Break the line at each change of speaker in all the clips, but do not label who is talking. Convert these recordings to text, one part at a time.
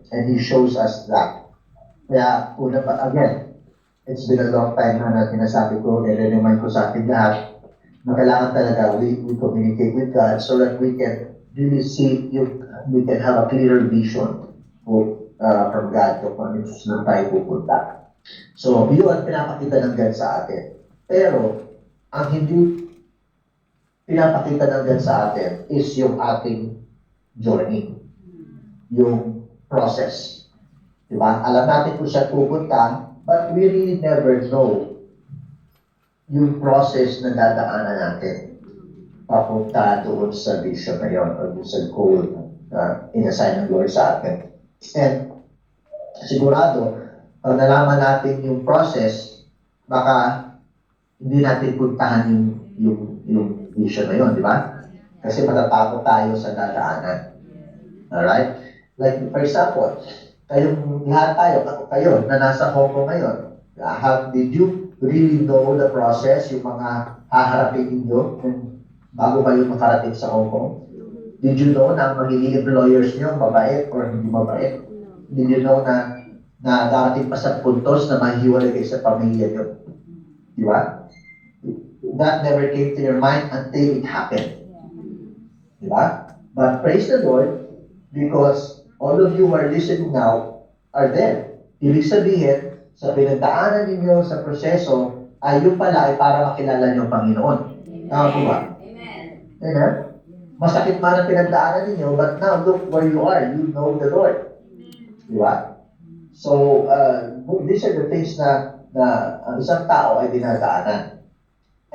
And He shows us that. Kaya, una pa, again, it's been a long time na sinasabi ko, nire-remind ko sa atin lahat, na kailangan talaga we communicate with God so that we can really see, we can have a clearer vision from God kung ano na tayo pupunta. So, yun ang pinapakita ng God sa atin. Pero, ang hindi pinapakita ng God sa atin is yung ating journey. Yung process. Diba? Alam natin kung siya pupunta, but we really never know yung process na dadaanan natin papunta doon sa vision na yun or doon sa goal na inassign ng Lord sa atin. And sigurado, pag nalaman natin yung process, baka hindi natin puntahan yung vision na yun, di ba? Kasi matatakot tayo sa dadaanan. Alright? Like, for example, kayong lahat kayo na nasa Hong Kong ngayon, did you really know the process, yung mga haharapin ninyo bago kayo makarating sa Hong Kong? Did you know na ang magiging employers nyo, mabait or hindi mabait? Did you know na darating pa sa puntos na mahiwalay kayo sa pamilya nyo? Di ba? That never came to your mind until it happened. Di ba? But praise the Lord, because all of you who are listening now are there. Ibig sabihin, sa pinagdaanan ninyo sa proseso, ay yung pala ay para makilala niyo ang Panginoon. Tama po ba?
Amen.
Amen? Masakit man ang pinagdaanan ninyo, but now look where you are. You know the Lord. Di ba? So, these are the things na ang isang tao ay dinadaanan.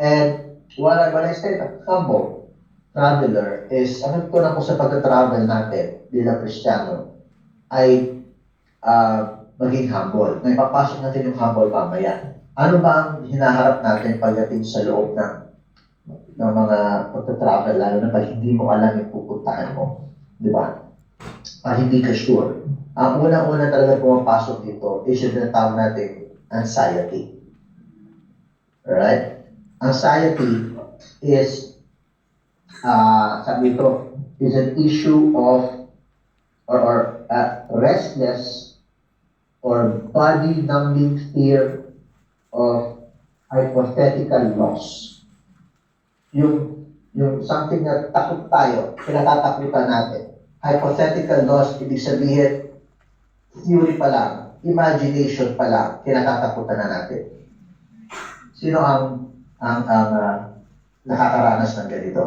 And when I say humble traveler is, ano ko na po sa pag-travel natin bilang Kristiyano, ay maging humble. Na ipapasok natin yung humble mamaya. Ano ba ang hinaharap natin pagdating sa loob ng mga pagta-travel, lalo na pag hindi mo alam yung pupuntahan mo? Di ba? Hindi ka sure. Ang unang-una talaga pumapasok dito is yung tinatawag natin anxiety. Alright? Anxiety is, sabi ito, is an issue of or restless or body-numbing fear of hypothetical loss. Yung something na takot tayo, pinatatakutan natin. Hypothetical loss, ibig sabihin, theory pa lang, imagination pa lang, kinatatakutan na natin. Sino ang nakakaranas ng ganito?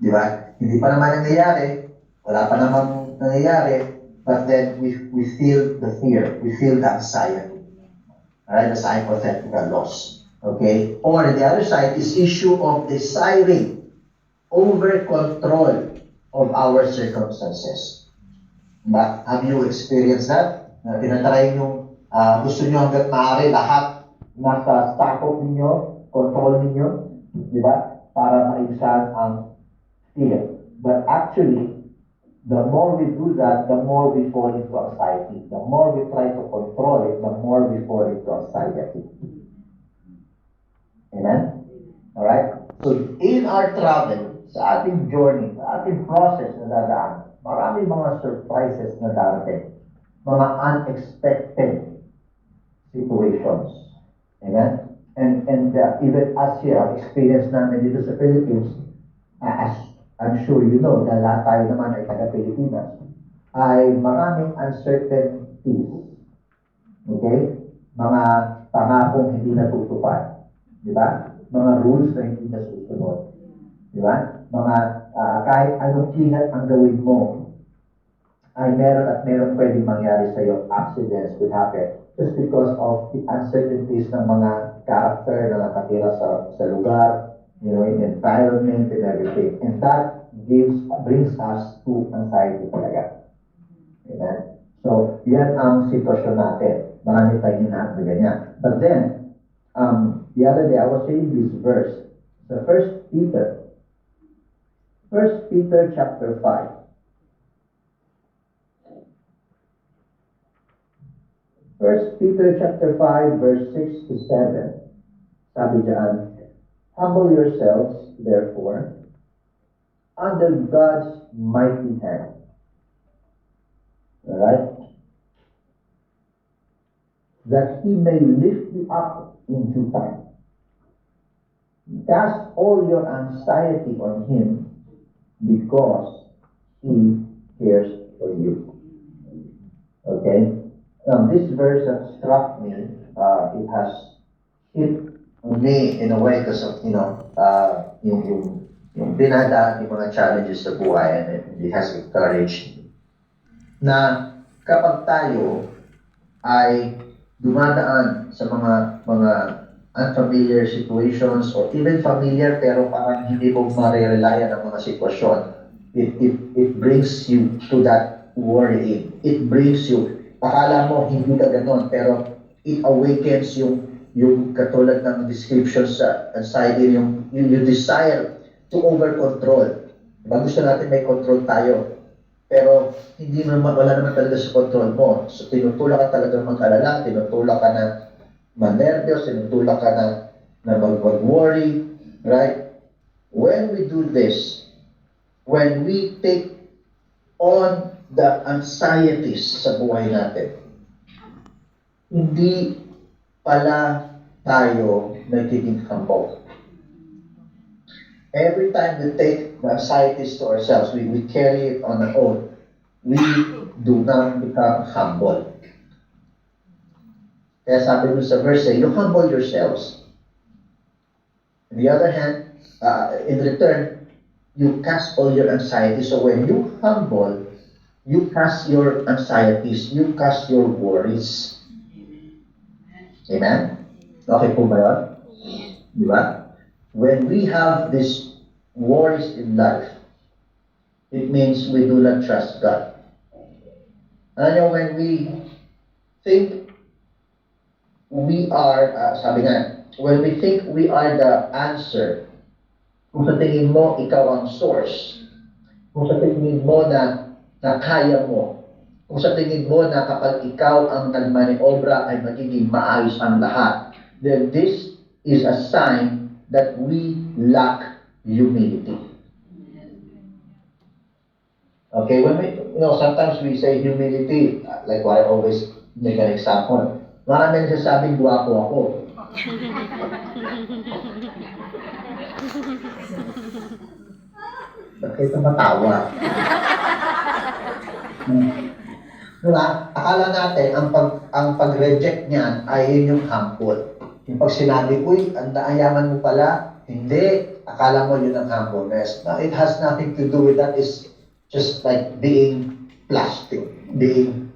Di ba? Hindi pa naman nangyayari, wala pa naman nangyayari, but then we feel the fear, we feel the anxiety. Alright, that's hypothetical loss. Okay? Or the other side is issue of desiring over control of our circumstances. But have you experienced that? Tinatry nyo, gusto nyo hanggang maaari lahat nasa sakop ninyo, control ninyo, di ba? Para maibsan ang fear. But actually, the more we do that, the more we fall into anxiety. The more we try to control it, the more we fall into anxiety. Amen? Alright? So, in our travel, sa ating journey, sa ating process na dadaan, maraming mga surprises na darating. Mga unexpected situations. Amen? And even as here, experience namin dito sa Philippines, as I'm sure you know, na lahat tayo naman ay taga-Pilipinas, ay maraming uncertainties. Okay? Mga pangakong hindi natutupad. Di ba? Mga rules na hindi nasusunod. Di ba? Mga kahit anong kinat ang gawin mo, ay meron pwedeng mangyari sa iyo. Accidents will happen just because of the uncertainties ng mga character na nakatira sa lugar, in environment and everything. And that brings us to anxiety talaga. Amen? So, yan ang sitwasyon natin. Marami tayong hinahanap na ganyan. But then, the other day, I was saying this verse. The 1 Peter chapter 5. 1 Peter chapter 5, verse 6 to 7. Sabi dyan, humble yourselves, therefore, under God's mighty hand. Alright? that He may lift you up in due time. Cast all your anxiety on Him because He cares for you. Okay? Now, this verse that struck me, it has hit me in a way because of, yung dinadaan, yung mga challenges sa buhay, and it has encouraged me. Na kapag tayo ay dumadaan sa mga unfamiliar situations or even familiar pero parang hindi mo ma-realize ang mga sitwasyon, it brings you to that worrying. It brings you, akala mo hindi ka ganon, pero it awakens yung katulad ng description sa anxiety, yung desire to over control. Diba? Gusto natin may control tayo. Pero hindi naman, wala naman talaga sa control mo. So tinutulak ka talaga mag-alala, tinutulak ka na manervyos, tinutulak ka na mag-worry, right? When we do this, when we take on the anxieties sa buhay natin, hindi pala tayo nagiging humble. Every time we take the anxieties to ourselves, we carry it on our own, we do not become humble. Kaya sabi mo sa verse, you humble yourselves. On the other hand, in return, you cast all your anxieties. So when you humble, you cast your anxieties, you cast your worries. Amen? Okay po ba yun? Di ba? When we have these worries in life, it means we do not trust God. And when we think we are, sabi nga, when we think we are the answer, kung sa tingin mo, ikaw ang source, kung sa tingin mo na kaya mo, kung sa tingin mo na kapag ikaw ang nagmaniobra ay magiging maayos ang lahat, then this is a sign that we lack humility. Okay, when we, sometimes we say humility, like what I always make an example. Marami nagsasabing guwapo ako. Bakit ka matawa? Diba? Akala natin, ang pag-reject niyan ay yun yung humble. Yung pag sinabi, uy, ang ayaman mo pala, hindi. Akala mo yun ang humbleness. Now, it has nothing to do with that. It's just like being plastic, being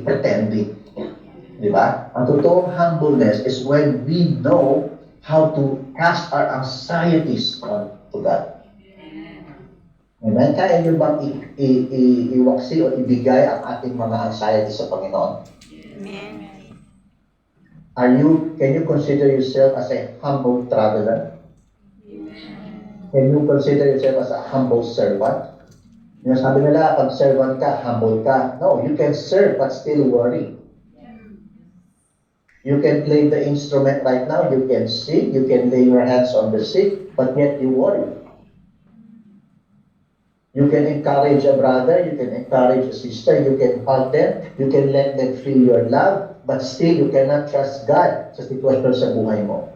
pretending. Diba? Ang totoong humbleness is when we know how to cast our anxieties on to God. Amen? Kaya nyo bang iwaksi o ibigay ang ating mga anxiety sa Panginoon?
Amen.
Can you consider yourself as a humble traveler? Can you consider yourself as a humble servant? Yung sabi nila, pag servant ka, humble ka. No, you can serve but still worry. You can play the instrument right now, you can sing, you can lay your hands on the sick, but yet you worry. You can encourage a brother, you can encourage a sister, you can hug them, you can let them feel your love, but still you cannot trust God sa sitwasyon sa buhay mo.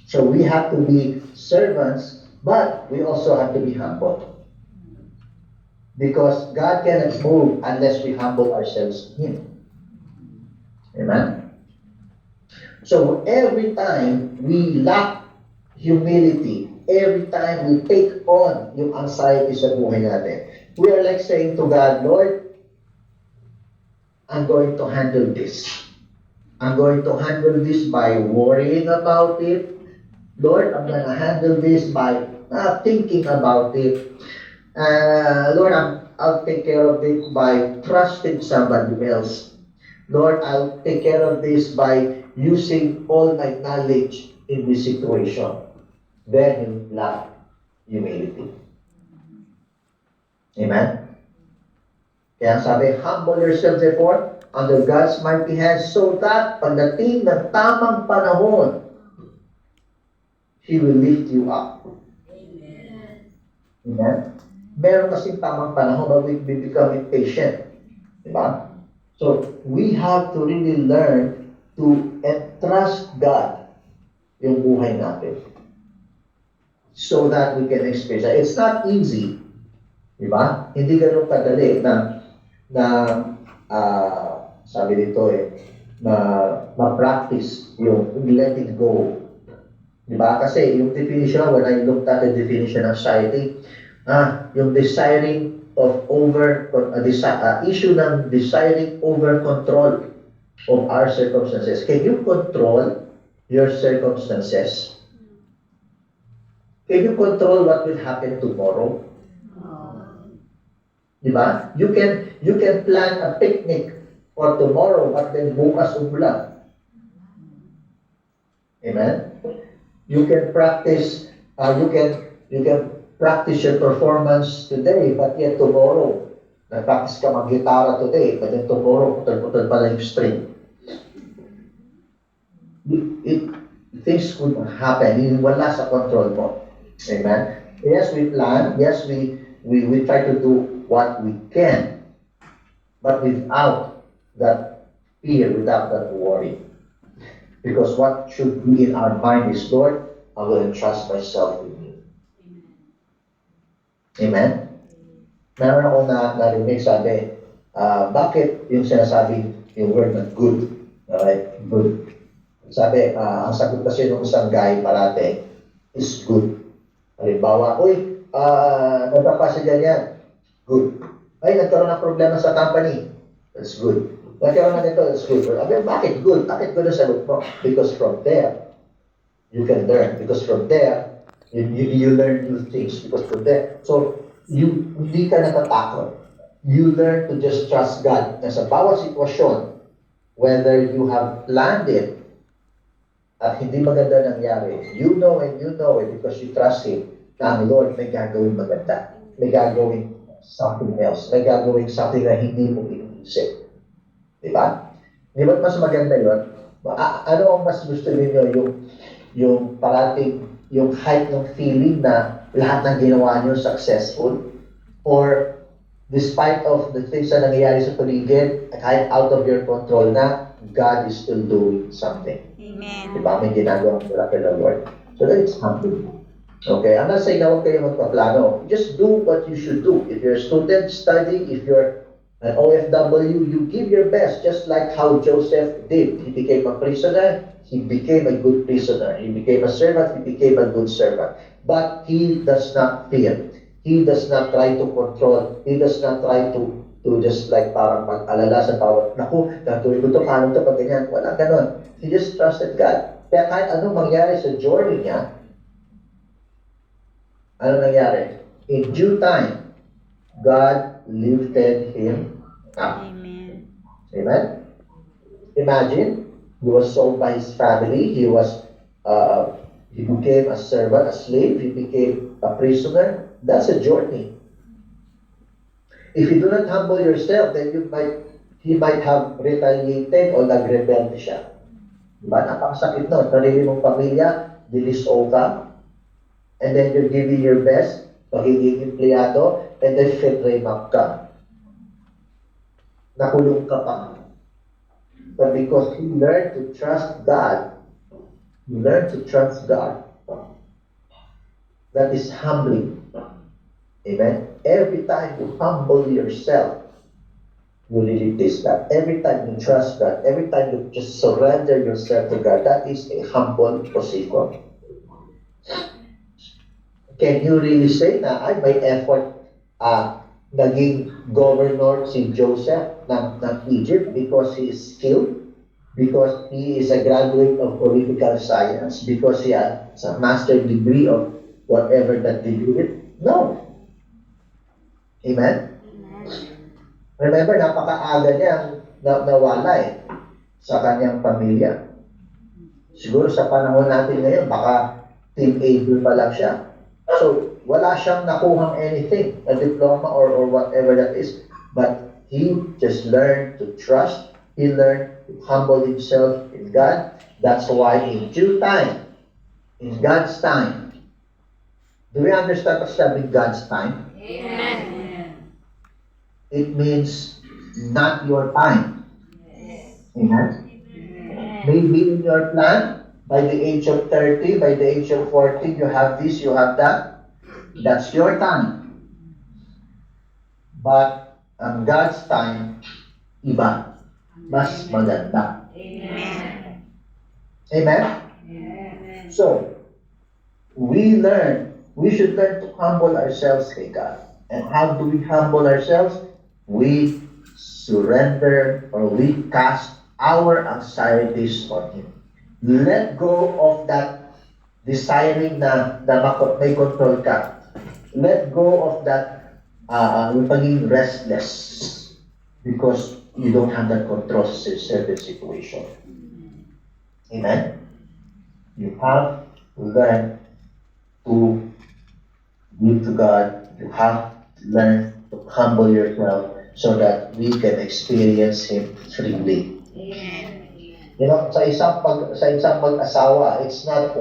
So we have to be servants, but we also have to be humble. Because God cannot move unless we humble ourselves to Him. Amen? So every time we lack humility, every time we take on yung anxiety sa buhay natin, we are like saying to God, Lord, I'm going to handle this. I'm going to handle this by worrying about it. Lord, I'm going to handle this by thinking about it. Lord, I'll take care of it by trusting somebody else. Lord, I'll take care of this by using all my knowledge in this situation. Then you lack humility. Amen? Kaya sabi, humble yourself therefore under God's mighty hands so that pagdating ng tamang panahon, He will lift you up. Amen? Meron kasing tamang panahon but we become impatient. Diba? So, we have to really learn to entrust God yung buhay natin so that we can experience. It's not easy, di ba? Hindi ganun kadali na sabi dito na ma-practice yung letting go. Di ba? Kasi yung definition, when I looked at the definition of anxiety, yung desiring of issue ng desiring over control of our circumstances. Can you control your circumstances? Can you control what will happen tomorrow? Diba? You can plan a picnic for tomorrow, but then bukas umulan. Amen? You can practice, you can practice your performance today, but yet tomorrow, nag-practice ka mag-gitara today, but then tomorrow, putol-putol pala yung string. Things could happen, wala sa control mo. Amen? Yes, we plan, yes, we try to do what we can, but without that fear, without that worry. Because what should be in our mind is, Lord, I will entrust myself with you. Amen? Meron ako narinig, sabi, bakit yung sinasabi yung word na good? Alright, good. Sabi, ang sagot kasi ng isang guy parate is good. Halimbawa, nagpapasa dyan yan. Good. Ay, nagkaroon ng problema sa company. That's good. Nagkaroon na nito, that's good. Bakit good? Bakit good ang sagot mo? Because from there, you can learn. Because from there, you learn new things. Because from there, so, hindi ka natatakot. You learn to just trust God. Na sa bawat sitwasyon, whether you have planned it, at hindi maganda nangyari, you know it because you trust Him na ang Lord may gagawin maganda. May gagawin something else. May gagawin something na hindi mo iniisip. Diba? Di ba mas maganda yun? Ano ang mas gusto ninyo? Yung parating, yung height ng feeling na lahat ng ginawa nyo successful? Or despite of the things na nangyayari sa paligid, kahit out of your control na, God is still doing something.
Amen.
Diba? May ginagawa mula kay the Lord. So that is humbling. Okay? I'm not saying na huwag kayo magpaplano. Just do what you should do. If you're a student studying, if you're an OFW, you give your best, just like how Joseph did. He became a prisoner, he became a good prisoner. He became a servant, he became a good servant. But he does not fear. He does not try to control. He does not try to just like parang mag-alala sa tao. Naku, gagawin ko ito, paano ito, pag ganyan. Wala ganon. He just trusted God. Kaya kahit anong mangyari sa journey niya, ano nangyari? In due time, God lifted him up.
Amen.
Amen? Imagine, he was sold by his family. He became a servant, a slave. He became a prisoner. That's a journey. If you do not humble yourself, then he might have retaliated o nag-rebelde siya. Diba? Napakasakit nun. Sarili mong pamilya, diliso ka, and then you're giving your best, pagiging empleyado, and then frame up ka. Nakulong ka pa. But because he learned to trust God, that is humbling. Amen? Every time you humble yourself, you really taste that. Every time you trust God, every time you just surrender yourself to God, that is a humble position. Can you really say na, ay, may effort, naging governor si Joseph ng Egypt because he is skilled, because he is a graduate of political science, because he has a master's degree of whatever that degree is? No. Amen? Remember, napakaaga niya nawala sa kanyang pamilya. Siguro sa panahon natin ngayon, baka teenager pa lang siya. So, wala siyang nakuhang anything, a diploma or whatever that is. But he just learned to trust. He learned to humble himself in God. That's why in due time, in God's time, do we understand what's in God's time?
Amen.
It means not your time. Amen? Maybe in your plan, by the age of 30, by the age of 40, you have this, you have that. That's your time. But ang God's time, iba. Mas maganda. Amen? So, we should learn to humble ourselves kay God. And how do we humble ourselves? We surrender or we cast our anxieties on Him. Let go of that desiring na may control ka. Let go of that yung pagiging restless because you don't have that control sa certain situation. Amen? You have to learn to give to God. You have to learn to humble yourself so that we can experience Him freely. You know, sa isang mag-asawa, it's not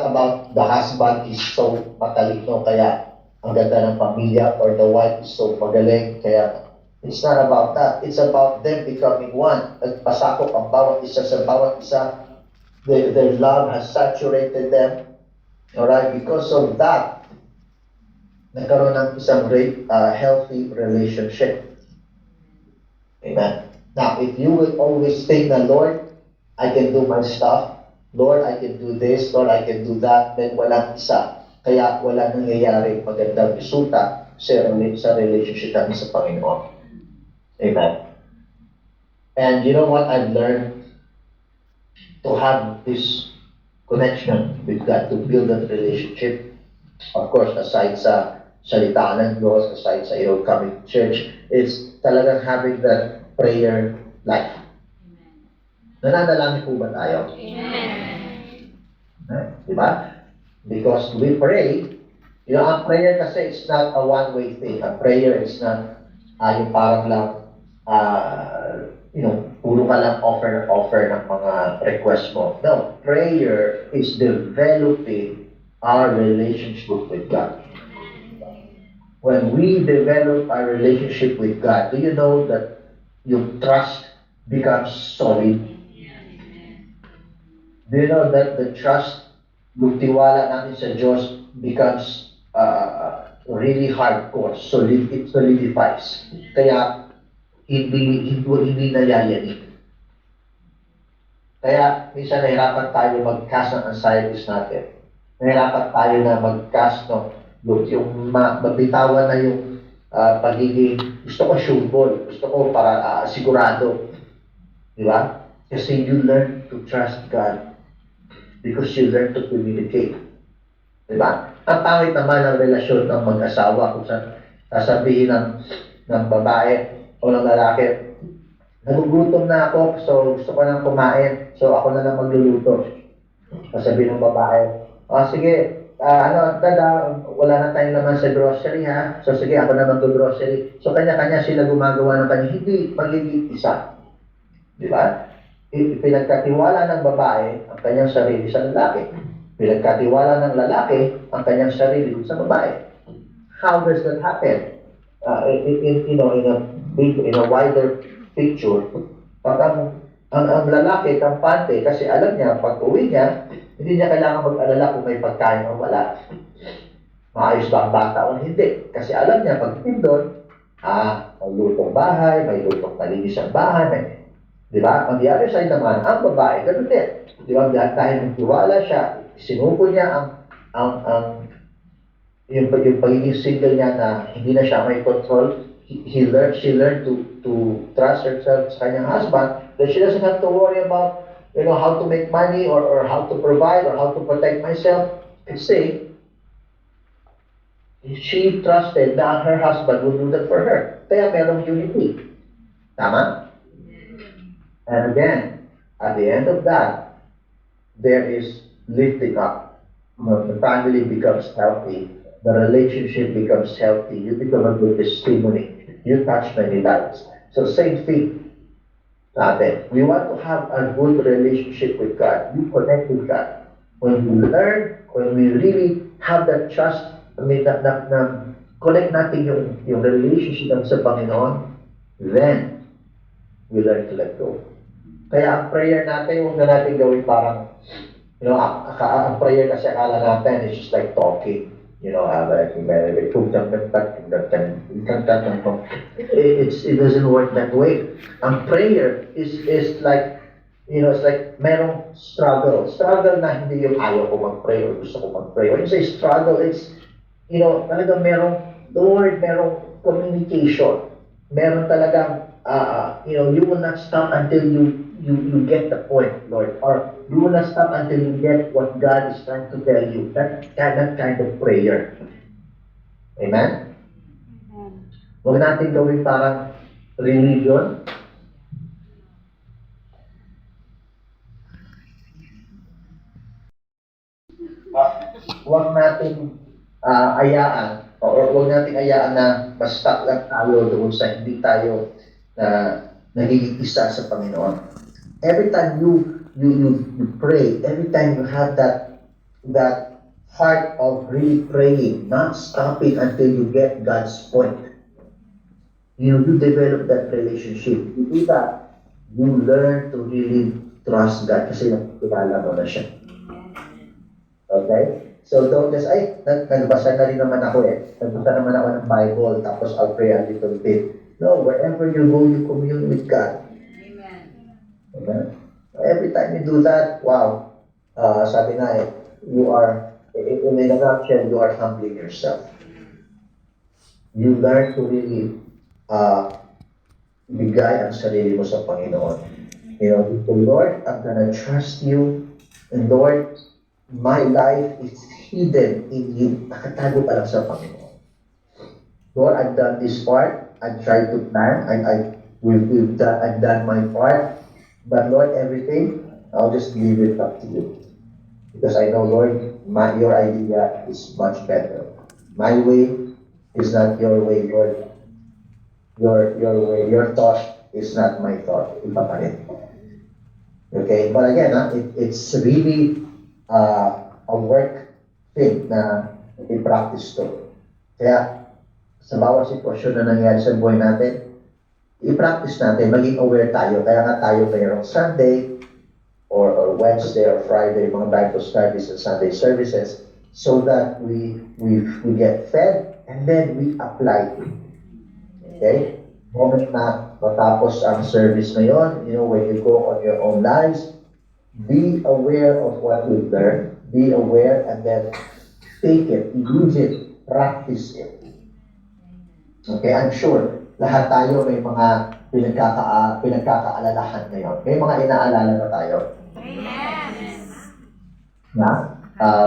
about the husband is so matalino kaya ang ganda ng pamilya or the wife is so magaling kaya it's not about that. It's about them becoming one. Nagpasakop ang bawat isa sa bawat isa. Their love has saturated them. Alright, because of that, nagkaroon ng isang great, healthy relationship. Amen. Now, if you will always think na, Lord, I can do my stuff. Lord, I can do this. Lord, I can do that. Then walang isa. Kaya wala nangyayari magandang resulta sa relationship natin sa Panginoon. Amen. And you know what I've learned? To have this connection with God, to build that relationship. Of course, aside sa salita ng Diyos, aside sa coming to church, it's talagang having that prayer life. Nananalangin po ba tayo? Amen. Diba? Because we pray, ang prayer kasi it's not a one-way thing. A prayer is not yung parang lang, puro ka lang offer ng mga request mo. No, prayer is developing our relationship with God. When we develop our relationship with God, do you know that your trust becomes solid? Do you know that the trust, yung tiwala natin sa Diyos becomes really hardcore, it solidifies. Kaya hindi nayayanig. Kaya minsan nahirapan tayo mag-cast ng anxieties natin. Nahirapan tayo na mag-cast yung magbitawan na yung pagiging gusto ko sure, gusto ko para sigurado. Di ba? Kasi you learn to trust God because you learn to communicate. Di ba? Ang pangit naman ng relasyon ng mag-asawa kung sasabihin ng babae o ng lalaki, nagugutom na ako, so gusto ko nang kumain, so ako na lang magluluto. Sasabihin ng babae, sige, dada, wala na tayong laman sa grocery ha, so sige, ako na mag-grocery. So kanya-kanya sila gumagawa ng kanya, hindi magiging isa. Di ba? Pinagkatiwala ng babae ang kanyang sarili sa lalaki. Pinagkatiwala ng lalaki ang kanyang sarili sa babae. How does that happen? In a wider picture, pag ang lalaki kampante kasi alam niya pag uwi niya, hindi niya kailangan mag-alala kung may pagkain o wala. Maayos ba ang bata o hindi? Kasi alam niya pag doon, may lutong bahay, may lutong malinis ang bahay, di ba? On the other side naman, ang babae, ganun din. Di ba? Dahil nagtiwala siya, sinuko niya yung pagiging single niya na hindi na siya may control. She learned to trust herself sa kanyang husband, that she doesn't have to worry about how to make money or how to provide or how to protect myself. Kasi she trusted that her husband would do that for her. Kaya merong unity. Tama? And again, at the end of that, there is lifting up. The family becomes healthy. The relationship becomes healthy. You become a good testimony. You touch many lives. So same thing natin. We want to have a good relationship with God. You connect with God. When we learn, when we really have that trust, connect natin yung relationship natin sa Panginoon, then we learn to let go. Kaya ang prayer natin, huwag na natin gawin parang, ang prayer kasi akala natin is just like talking. It doesn't work that way. Ang prayer is like, it's like merong struggle. Struggle na hindi yung ayaw ko mag-pray or gusto ko mag-pray. When you say struggle, it's, talagang merong communication. Meron talagang, you will not stop until you get the point, Lord. Or you will not stop until you get what God is trying to tell you. That kind of prayer. Amen? Huwag natin gawin parang religion. Huwag natin ayaan or huwag natin ayaan na basta lang tayo doon sa hindi tayo nagiging isa sa Panginoon. Every time you pray, every time you have that heart of really praying, not stopping until you get God's point. You develop that relationship. You do that, you learn to really trust God kasi nakikilala mo na siya. Okay? So don't just, nagbasa na rin naman ako Nagbasa naman ako ng Bible, tapos I'll pray a little bit. No, wherever you go, you commune with God. Amen. Amen. Every time you do that, wow. Sabi nga you are, in a nutshell, you are humbling yourself. You learn to really bigay ang sarili mo sa Panginoon. Lord, I'm gonna trust you. And Lord, my life is hidden in you. Nakatago pa lang sa Panginoon. Lord, I've done this part. I've tried to plan. I've done my part. But Lord, everything, I'll just leave it up to you. Because I know, Lord, your idea is much better. My way is not your way, Lord. Your way, your thought is not my thought. Iba pa rin. Okay? But again, it's really a work thing na i-practice to. Kaya, sa bawat sitwasyon na nangyari sa buhay natin, i-practice natin, maging aware tayo. Kaya nga tayo mayroong Sunday, or Wednesday or Friday, mga Bible studies and Sunday services, so that we get fed, and then we apply it. Okay? Moment na matapos ang service na yun, when you go on your own lives, be aware of what we've learned, be aware, and then take it, use it, practice it. Okay, I'm sure, lahat tayo may mga pinagkakaalalahan ngayon. May mga inaalala ba tayo? Yes.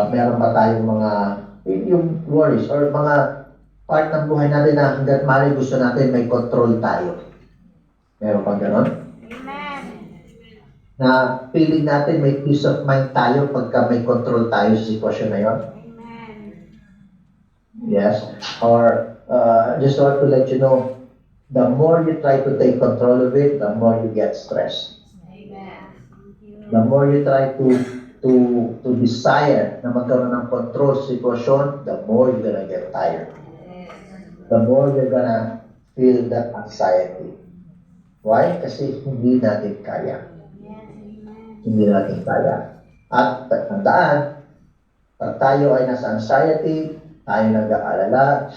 Meron ba tayong mga yung worries or mga part ng buhay natin na hanggat maaari gusto natin may control tayo? Meron bang ganon? Amen. Na feeling natin may peace of mind tayo pagka may control tayo sa sitwasyon na yun? Amen. Yes. Or just want to let you know, the more you try to take control of it, the more you get stressed. Amen. The more you try to desire na magkaroon ng control sa sitwasyon, the more you're gonna get tired. The more you're gonna feel that anxiety. Why? Kasi hindi natin kaya. Hindi natin kaya. At tandaan, pag tayo ay nasa anxiety, tayo nag-aalala,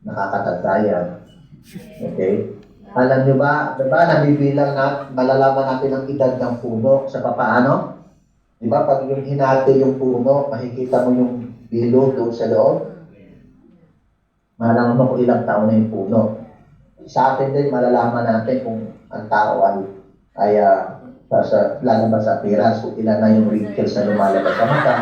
nakakatagayan. Okay? Alam nyo ba, diba nabibilang na malalaman natin ang edad ng puno sa papaano? Diba pag yung hinati yung puno, makikita mo yung bilog doon sa loob? Malalaman mo kung ilang taon na yung puno. Sa atin din, malalaman natin kung ang tao ay lalabas sa appearance, kung ilan na yung wrinkles na lumalabas sa mata,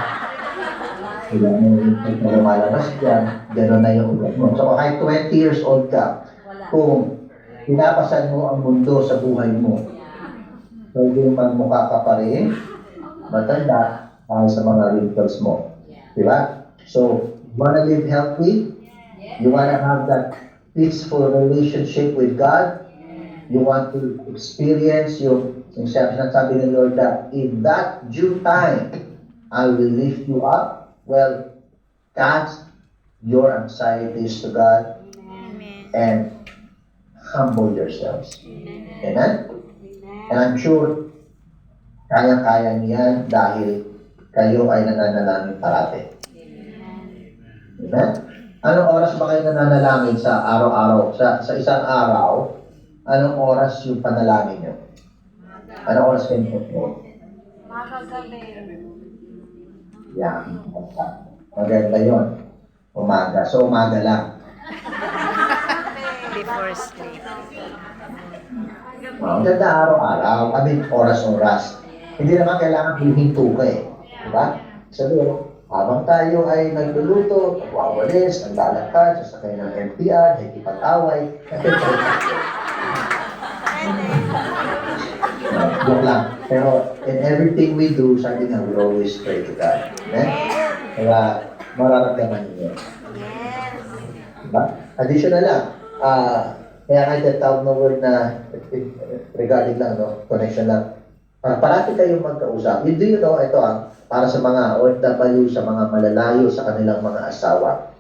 ilan na yung wrinkles na lumalabas dyan, gano'n na yung ugat mo. So kahit 20 years old ka, kung pinapasan mo ang mundo sa buhay mo, pwede magmukha ka pa rin, matanda, sa mga wrinkles mo. Diba? So, you wanna live healthy? You wanna have that peaceful relationship with God? You want to experience yung sinasabi ng Lord that in that due time, I will lift you up. Well, cast your anxieties to God. Amen. And humble yourselves. Amen? Amen? And I'm sure Kaya-kaya niyan dahil kayo ay nananalangin parati. Amen? Anong oras ba kayo nananalangin sa araw-araw? Sa isang araw, anong oras yung panalangin nyo? Anong oras kayo nyo? Yan. Maganda yun. Umaga. So, umaga lang.
Before sleep.
Maganda araw-araw. Oras-oras. Hindi naman kailangan hihinto ka eh. Diba? Sabi habang tayo ay nagluluto, nagwawalis, naglalakad, sasakay ng MTR, nagkipag-away, joke lang. Pero in everything we do, sabi nga, we always pray to God. Amen? Kaya mararamdaman niyo. Diba? Additional lang. Kaya nga tinatawag ng word na regarding lang, no? Connection lang. Parati kayong magkausap. Do you know, ito para sa mga OFW, sa mga malalayo, sa kanilang mga asawa.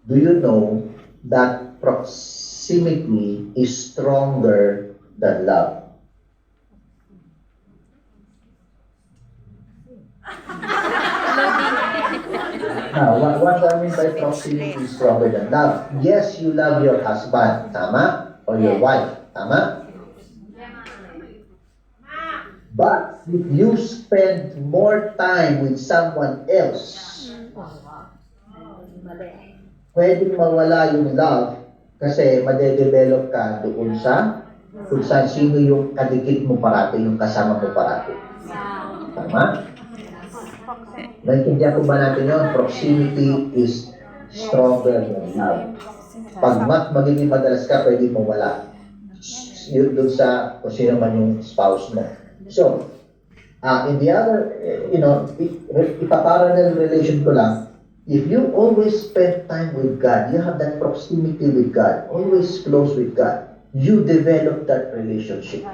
Do you know that proximity is stronger than love? Now, what do I mean by proximity is stronger than love? Yes, you love your husband, tama? Or your wife, tama? But if you spend more time with someone else, pwedeng mawala yung love kasi madedevelop ka doon sa kung sino yung kadikit mo parati, yung kasama mo parati. Tama? Naintindihan ko ba natin yun? Proximity is stronger than love. Pag magiging madalas ka, pwede mawala. Yun doon sa kung sino man yung spouse mo. So, in the other, ipaparallel relation ko lang, if you always spend time with God, you have that proximity with God, always close with God, you develop that relationship.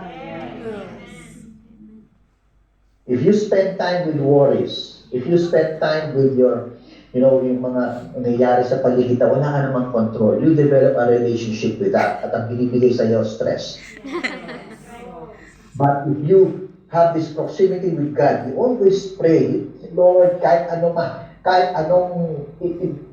If you spend time with worries, if you spend time with your, yung mga nangyayari sa paligid, wala ka namang control, you develop a relationship with that, at ang binibigay sa iyo, stress. But if you have this proximity with God, you always pray, Lord, kahit anong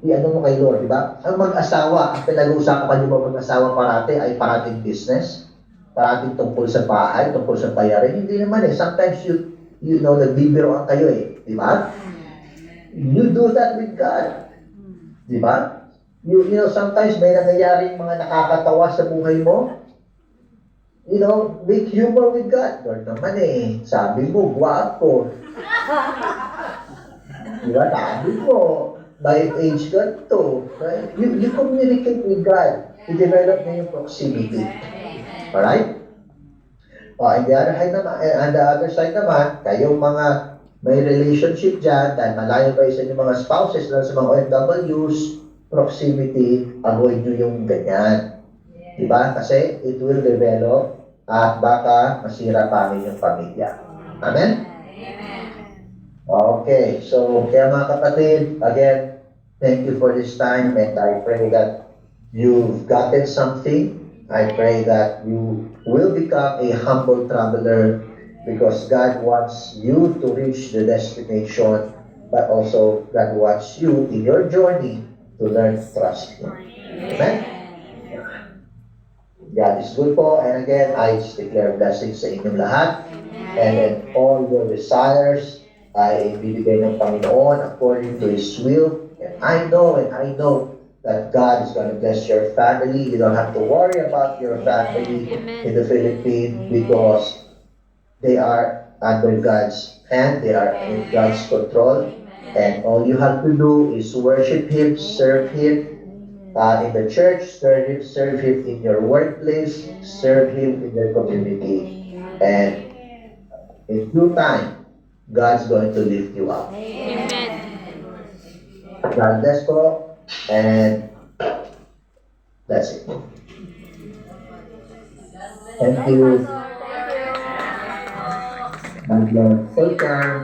i-ano mo kay Lord, di ba? Ang mag-asawa, ang pinag-uusapan niyo ba mag-asawa parati ay parating business, parating tungkol sa bahay, tungkol sa bayarin. Hindi naman eh. Sometimes nagbibiroan kayo eh. Di ba? You do that with God. Di ba? Sometimes may nangyayaring mga nakakatawa sa buhay mo. Make humor with God. Lord naman eh, sabi mo, guwapo. Diba? Sabi mo, by age ganito. Right? You communicate with God. You develop na yung proximity. Alright? On the other side naman, kayong mga may relationship dyan, dahil malayo kayo sa inyong mga spouses, sa mga OFWs, proximity, avoid nyo yung ganyan. Diba? Kasi it will develop at baka masira pa ang inyong pamilya. Amen? Okay, so kaya mga kapatid, again, thank you for this time and I pray that you've gotten something. I pray that you will become a humble traveler because God wants you to reach the destination, but also God wants you in your journey to learn to trust Him. Amen? God is good po. And again, I just declare blessings sa inyong lahat. And then all your desires ay bibigay ng Panginoon according to His will. And I know that God is going to bless your family. You don't have to worry about your family in the Philippines because they are under God's hand. They are in God's control. And all you have to do is worship Him, serve Him, in the church, serve Him in your workplace, serve Him in your community. And in due time, God's going to lift you up.
Amen.
God bless po. And that's it. Thank you. God bless. Welcome.